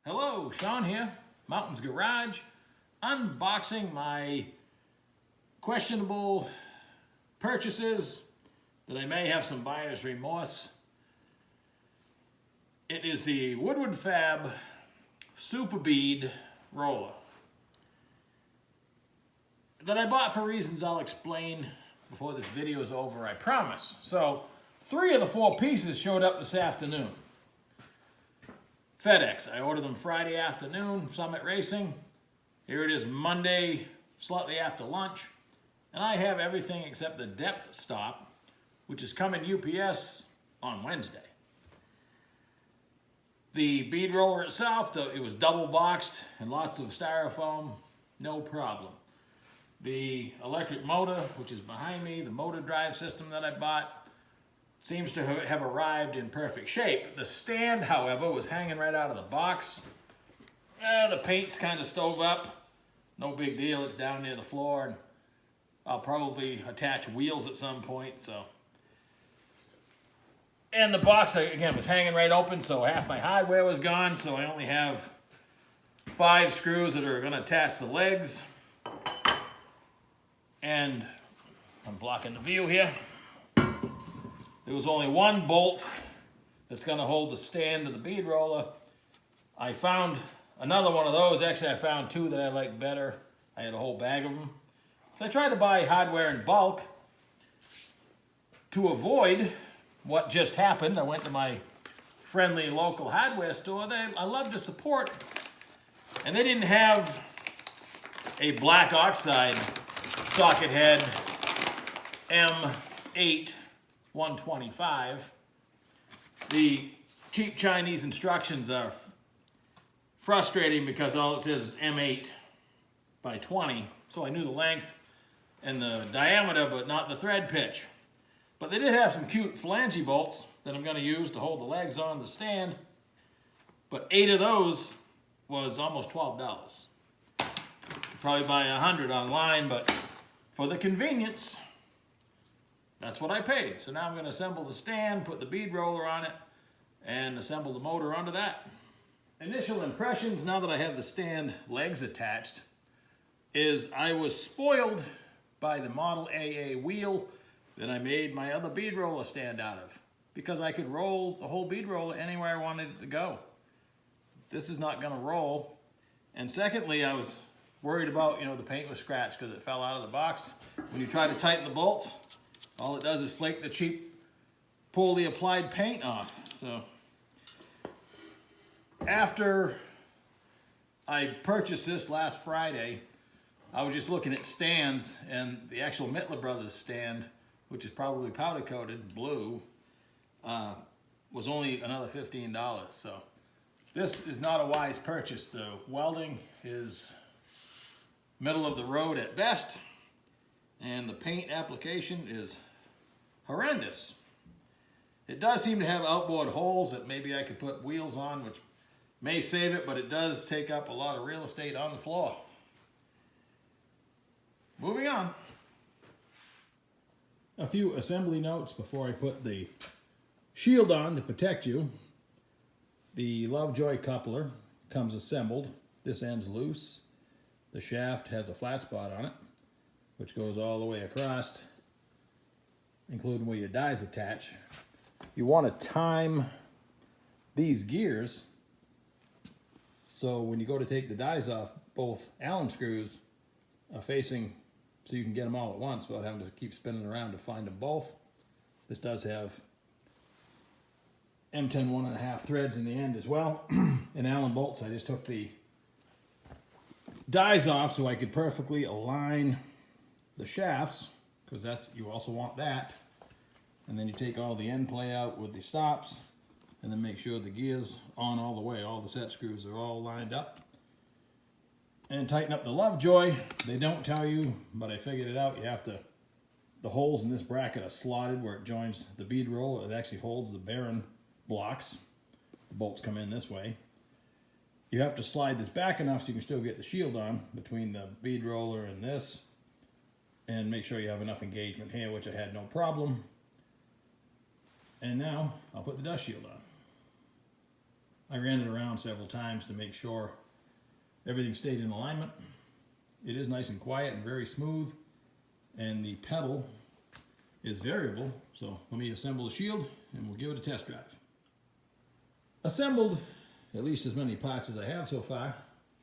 Hello, Sean here, Mountains Garage, unboxing my questionable purchases that I may have some buyer's remorse. It is the Woodward Fab Super Bead roller that I bought for reasons I'll explain before this video is over, I promise. So, 3 of the 4 pieces showed up this afternoon. FedEx. I ordered them Friday afternoon, Summit Racing. Here it is Monday, slightly after lunch. And I have everything except the depth stop, which is coming UPS on Wednesday. The bead roller itself, it was double boxed and lots of styrofoam, no problem. The electric motor, which is behind me, the motor drive system that I bought, seems to have arrived in perfect shape. The stand, however, was hanging right out of the box. The paint's kind of stove up. No big deal, it's down near the floor, and I'll probably attach wheels at some point, so. And the box, again, was hanging right open, so half my hardware was gone, so I only have 5 screws that are gonna attach the legs. And I'm blocking the view here. There was only 1 bolt that's going to hold the stand to the bead roller. I found another one of those. Actually, I found 2 that I like better. I had a whole bag of them. So I tried to buy hardware in bulk to avoid what just happened. I went to my friendly local hardware store that I love to support, and they didn't have a black oxide socket head M8 125. The cheap Chinese instructions are frustrating because all it says is M8 by 20. So I knew the length and the diameter, but not the thread pitch. But they did have some cute phalange bolts that I'm going to use to hold the legs on the stand. But 8 of those was almost $12. Probably buy 100 online, but for the convenience, that's what I paid. So now I'm going to assemble the stand, put the bead roller on it, and assemble the motor onto that. Initial impressions, now that I have the stand legs attached, is I was spoiled by the Model AA wheel that I made my other bead roller stand out of, because I could roll the whole bead roller anywhere I wanted it to go. This is not going to roll. And secondly, I was worried about, the paint was scratched because it fell out of the box. When you try to tighten the bolts, all it does is flake the cheap, poorly applied paint off. So, after I purchased this last Friday, I was just looking at stands, and the actual Mittler Brothers stand, which is probably powder coated blue, was only another $15. So, this is not a wise purchase. The welding is middle of the road at best, and the paint application is horrendous. It does seem to have outboard holes that maybe I could put wheels on, which may save it, but it does take up a lot of real estate on the floor. Moving on. A few assembly notes before I put the shield on to protect you. The Lovejoy coupler comes assembled. This end's loose. The shaft has a flat spot on it, which goes all the way across, including where your dies attach. You want to time these gears so when you go to take the dies off, both Allen screws are facing so you can get them all at once without having to keep spinning around to find them both. This does have M10 1.5 threads in the end as well. And Allen bolts, I just took the dies off so I could perfectly align the shafts, because you also want that. And then you take all the end play out with the stops, and then make sure the gears on all the way. All the set screws are all lined up. And tighten up the Lovejoy. They don't tell you, but I figured it out. You have to, the holes in this bracket are slotted where it joins the bead roller. It actually holds the bearing blocks. The bolts come in this way. You have to slide this back enough so you can still get the shield on between the bead roller and this. And make sure you have enough engagement here, which I had no problem. And now I'll put the dust shield on. I ran it around several times to make sure everything stayed in alignment. It is nice and quiet and very smooth, and the pedal is variable. So let me assemble the shield and we'll give it a test drive. Assembled at least as many parts as I have so far.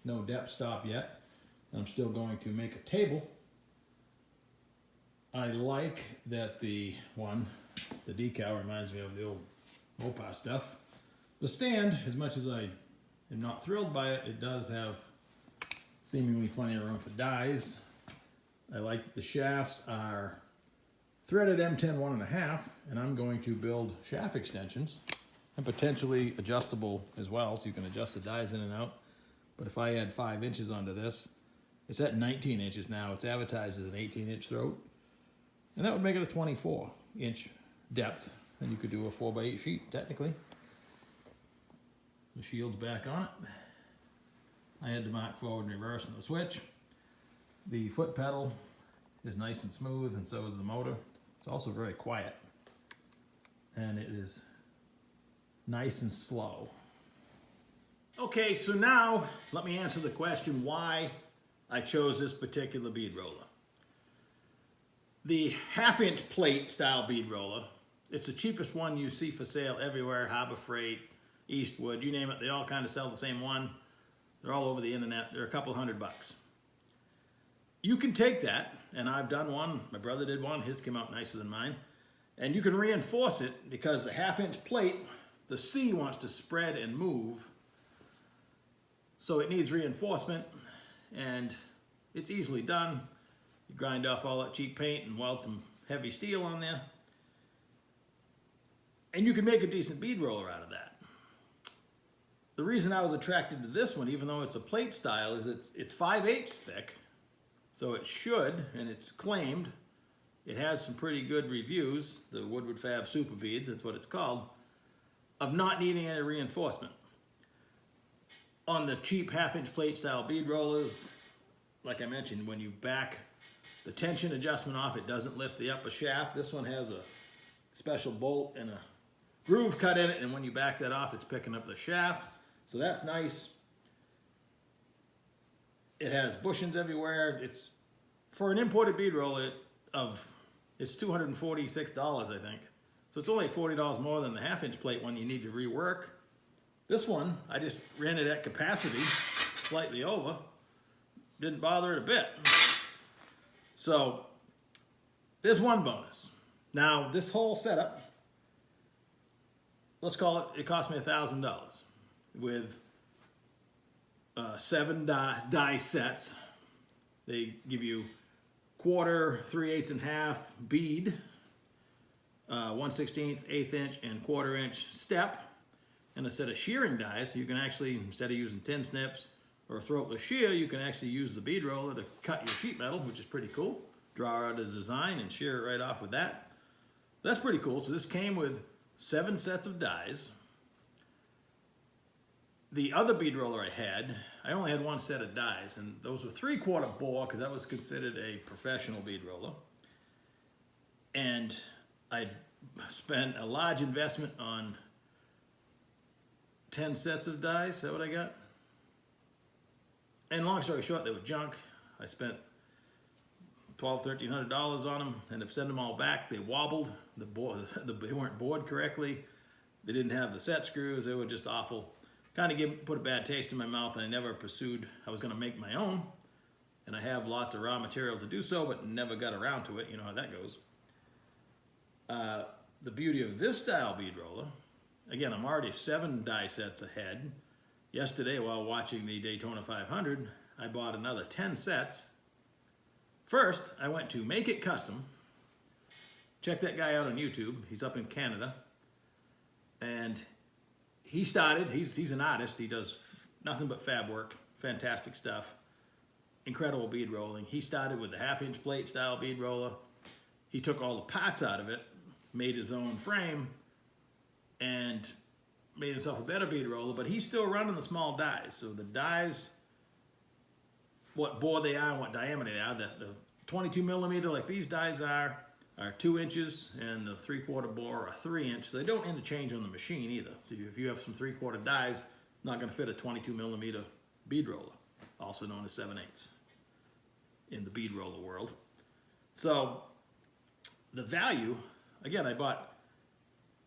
No depth stop yet. I'm still going to make a table. I like that the decal reminds me of the old Mopar stuff. The stand, as much as I am not thrilled by it, it does have seemingly plenty of room for dies. I like that the shafts are threaded M10 1.5, and I'm going to build shaft extensions and potentially adjustable as well, so you can adjust the dies in and out. But if I add 5 inches onto this, it's at 19 inches now. It's advertised as an 18-inch throat, and that would make it a 24-inch depth, and you could do a 4x8 sheet technically. The shield's back on it. I had to mark forward and reverse on the switch. The foot pedal is nice and smooth, and so is the motor. It's also very quiet, and it is nice and slow. Okay, so now let me answer the question why I chose this particular bead roller. The 1/2-inch plate style bead roller, it's the cheapest one you see for sale everywhere, Harbor Freight, Eastwood, you name it, they all kind of sell the same one. They're all over the internet. They're a couple $100. You can take that, and I've done one, my brother did one, his came out nicer than mine, and you can reinforce it because the 1/2-inch plate, the C wants to spread and move, so it needs reinforcement, and it's easily done. You grind off all that cheap paint and weld some heavy steel on there, and you can make a decent bead roller out of that. The reason I was attracted to this one, even though it's a plate style, is it's 5/8 thick, so it should, and it's claimed, it has some pretty good reviews, the Woodward Fab Super Bead, that's what it's called, of not needing any reinforcement. On the cheap 1/2-inch plate style bead rollers, like I mentioned, when you back the tension adjustment off, it doesn't lift the upper shaft. This one has a special bolt and a groove cut in it, and when you back that off, it's picking up the shaft. So that's nice. It has bushings everywhere. It's, for an imported bead roller, it's $246, I think. So it's only $40 more than the 1/2-inch plate one you need to rework. This one, I just ran it at capacity, slightly over. Didn't bother it a bit. So there's one bonus. Now this whole setup, let's call it cost me $1,000 with 7 die sets. They give you 1/4, 3/8 and half bead, 1/16, 1/8 inch and 1/4 inch step, and a set of shearing dies. So you can actually, instead of using tin snips or throatless shear, you can actually use the bead roller to cut your sheet metal, which is pretty cool. Draw out a design and shear it right off with that. That's pretty cool. So this came with 7 sets of dies. The other bead roller I had, I only had 1 set of dies, and those were 3/4 bore because that was considered a professional bead roller. And I spent a large investment on 10 sets of dies. Is that what I got? And long story short, they were junk. I spent $1,200, $1,300 on them, and I've sent them all back. They wobbled. They weren't bored correctly. They didn't have the set screws. They were just awful. Kind of put a bad taste in my mouth, and I never pursued. I was going to make my own, and I have lots of raw material to do so, but never got around to it. You know how that goes. The beauty of this style bead roller, again, I'm already 7 die sets ahead. Yesterday, while watching the Daytona 500, I bought another 10 sets. First, I went to Make It Custom. Check that guy out on YouTube. He's up in Canada. And he started, he's an artist. He does nothing but fab work. Fantastic stuff. Incredible bead rolling. He started with the 1/2-inch plate style bead roller. He took all the parts out of it, made his own frame, and made himself a better bead roller, but he's still running the small dies. So the dies, what bore they are and what diameter they are, the 22 millimeter like these dies are 2 inches, and the 3/4 bore are 3 inch. So they don't interchange on the machine either. So if you have some 3/4 dies, not going to fit a 22 millimeter bead roller, also known as 7/8 in the bead roller world. So the value, again, I bought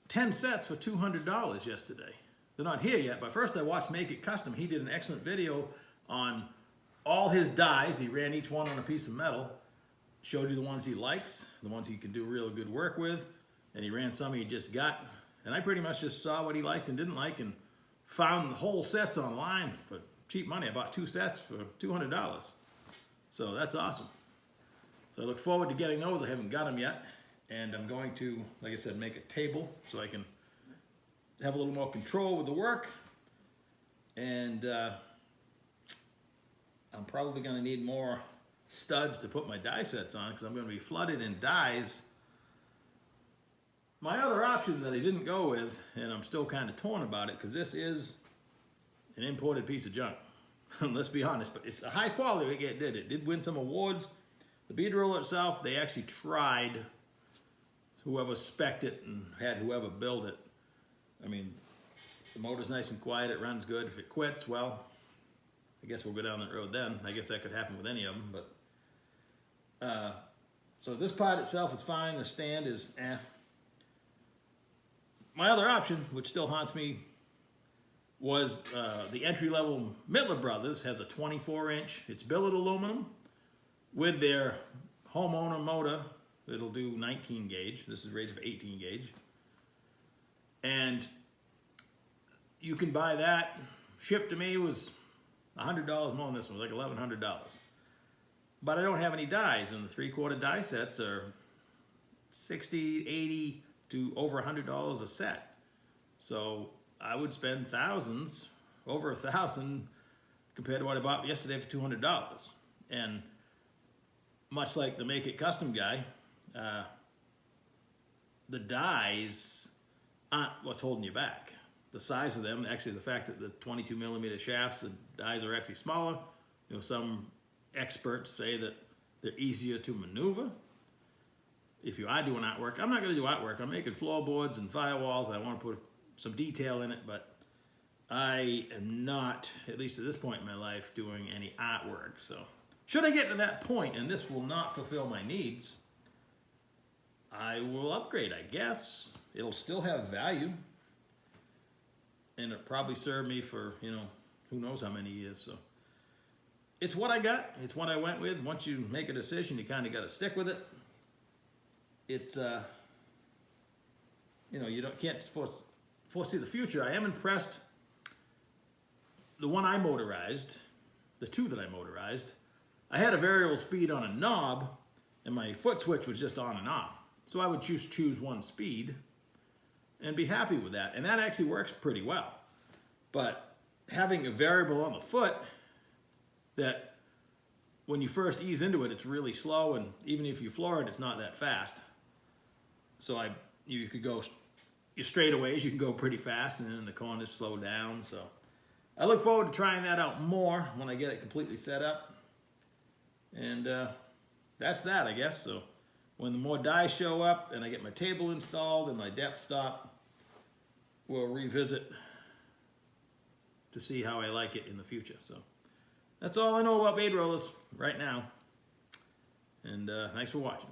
10 sets for $200 yesterday. They're not here yet, but first I watched Make It Custom. He did an excellent video on all his dies. He ran each one on a piece of metal, showed you the ones he likes, the ones he can do real good work with, and he ran some he just got. And I pretty much just saw what he liked and didn't like and found whole sets online for cheap money. I bought 2 sets for $200. So that's awesome. So I look forward to getting those. I haven't got them yet. And I'm going to, like I said, make a table so I can have a little more control with the work. And I'm probably going to need more studs to put my die sets on because I'm going to be flooded in dies. My other option that I didn't go with, and I'm still kind of torn about it because this is an imported piece of junk. Let's be honest, but it's a high quality. It did win some awards. The bead roller itself, they actually tried, whoever spec'd it and had whoever build it. I mean, the motor's nice and quiet, it runs good. If it quits, well, I guess we'll go down that road then. I guess that could happen with any of them, but so this part itself is fine. The stand is eh. My other option, which still haunts me, was the entry-level Mittler Brothers has a 24-inch. It's billet aluminum with their homeowner motor. It'll do 19 gauge. This is rated for 18 gauge. And you can buy that. Shipped to me was $100 more than this one, like $1,100. But I don't have any dies, and the 3/4 die sets are $60, $80 to over $100 a set. So I would spend thousands, over $1,000, compared to what I bought yesterday for $200. And much like the Make It Custom guy, the dies aren't what's holding you back. The size of them, actually the fact that the 22 millimeter shafts, the dies are actually smaller. You know, some experts say that they're easier to maneuver. If you are doing artwork, I'm not going to do artwork. I'm making floorboards and firewalls. I want to put some detail in it, but I am not, at least at this point in my life, doing any artwork. So should I get to that point and this will not fulfill my needs, I will upgrade, I guess. It'll still have value, and it'll probably serve me for, you know, who knows how many years. So it's what I got. It's what I went with. Once you make a decision, you kind of got to stick with it. It's, you know, you can't foresee the future. I am impressed. The one I motorized, the 2 that I motorized, I had a variable speed on a knob, and my foot switch was just on and off. So I would choose one speed and be happy with that. And that actually works pretty well. But having a variable on the foot that when you first ease into it, it's really slow, and even if you floor it, it's not that fast. So you could go, your straightaways, you can go pretty fast, and then in the corners slow down. So I look forward to trying that out more when I get it completely set up. And that's that, I guess. So when the more dies show up and I get my table installed and my depth stop, we'll revisit to see how I like it in the future. So that's all I know about bead rollers right now. And thanks for watching.